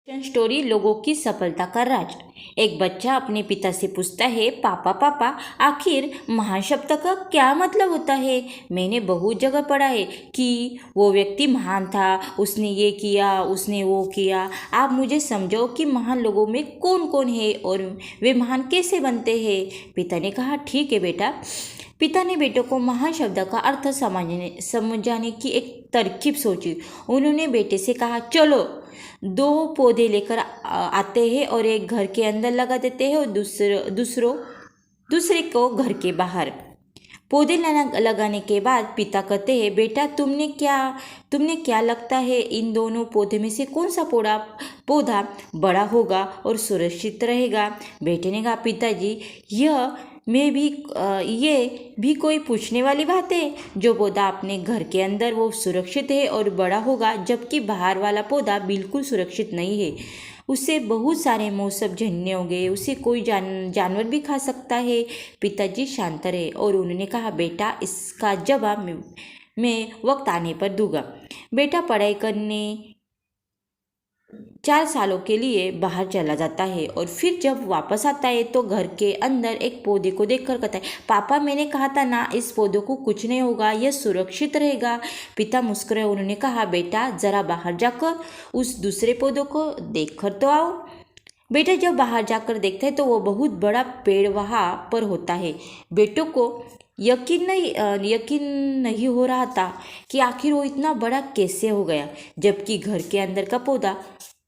Story लोगों की सफलता का राज। एक बच्चा अपने पिता से पूछता है, पापा पापा आखिर महान शब्द का क्या मतलब होता है। मैंने बहुत जगह पढ़ा है कि वो व्यक्ति महान था, उसने ये किया, उसने वो किया। आप मुझे समझाओ कि महान लोगों में कौन कौन है और वे महान कैसे बनते हैं। पिता ने कहा, ठीक है बेटा। पिता ने बेटे को महान शब्द का अर्थ समझाने की एक तरकीब सोची। उन्होंने बेटे से कहा, चलो 2 पौधे लेकर आते हैं और एक घर के अंदर लगा देते हैं और दूसरे को घर के बाहर। पौधे लगाने के बाद पिता कहते हैं, बेटा तुमने क्या लगता है इन दोनों पौधे में से कौन सा पौधा बड़ा होगा और सुरक्षित रहेगा। बेटे ने कहा, पिताजी ये भी कोई पूछने वाली बात है। जो पौधा अपने घर के अंदर वो सुरक्षित है और बड़ा होगा, जबकि बाहर वाला पौधा बिल्कुल सुरक्षित नहीं है। उससे बहुत सारे मौसम झेलने होंगे, उसे कोई जानवर भी खा सकता है। पिताजी शांत रहे और उन्होंने कहा, बेटा इसका जवाब मैं वक्त आने पर दूंगा। बेटा पढ़ाई करने 4 सालों के लिए बाहर चला जाता है और फिर जब वापस आता है तो घर के अंदर एक पौधे को देखकर कहता है, पापा मैंने कहा था ना, इस पौधे को कुछ नहीं होगा, यह सुरक्षित रहेगा। पिता मुस्कुराए, उन्होंने कहा, बेटा जरा बाहर जाकर उस दूसरे पौधे को देख कर तो आओ। बेटा जब बाहर जाकर देखता है तो वो बहुत बड़ा पेड़ वहाँ पर होता है। बेटों को यकीन नहीं हो रहा था कि आखिर वो इतना बड़ा कैसे हो गया, जबकि घर के अंदर का पौधा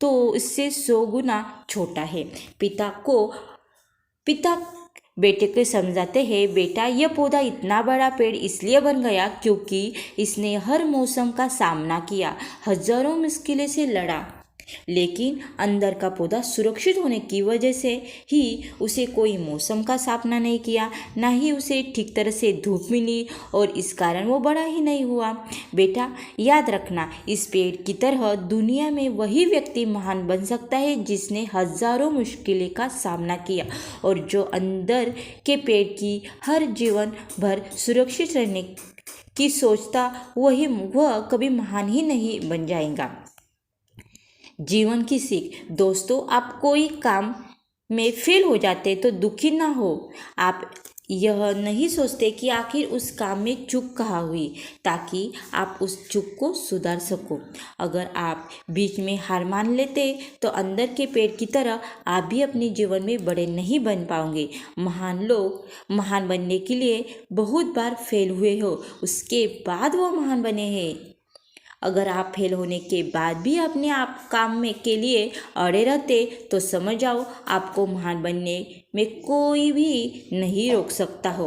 तो इससे 100 गुना छोटा है। पिता बेटे को समझाते हैं, बेटा यह पौधा इतना बड़ा पेड़ इसलिए बन गया क्योंकि इसने हर मौसम का सामना किया, हजारों मुश्किलें से लड़ा, लेकिन अंदर का पौधा सुरक्षित होने की वजह से ही उसे कोई मौसम का सामना नहीं किया, ना ही उसे ठीक तरह से धूप मिली और इस कारण वो बड़ा ही नहीं हुआ। बेटा याद रखना, इस पेड़ की तरह दुनिया में वही व्यक्ति महान बन सकता है जिसने हजारों मुश्किलें का सामना किया, और जो अंदर के पेड़ की हर जीवन भर सुरक्षित रहने की सोचता वह कभी महान ही नहीं बन जाएगा। जीवन की सीख। दोस्तों, आप कोई काम में फेल हो जाते तो दुखी ना हो। आप यह नहीं सोचते कि आखिर उस काम में चूक कहाँ हुई, ताकि आप उस चूक को सुधार सको। अगर आप बीच में हार मान लेते तो अंदर के पेड़ की तरह आप भी अपने जीवन में बड़े नहीं बन पाओगे। महान लोग महान बनने के लिए बहुत बार फेल हुए हो, उसके बाद वो महान बने हैं। अगर आप फेल होने के बाद भी अपने आप काम के लिए अड़े रहते तो समझ जाओ आपको महान बनने में कोई भी नहीं रोक सकता हो।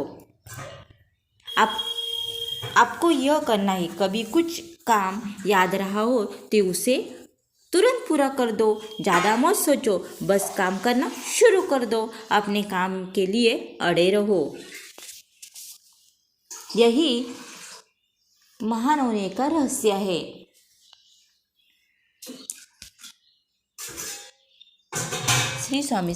आपको यह करना है, कभी कुछ काम याद रहा हो तो उसे तुरंत पूरा कर दो, ज़्यादा मत सोचो, बस काम करना शुरू कर दो, अपने काम के लिए अड़े रहो। यही महान होने का रहस्य है। श्री स्वामी।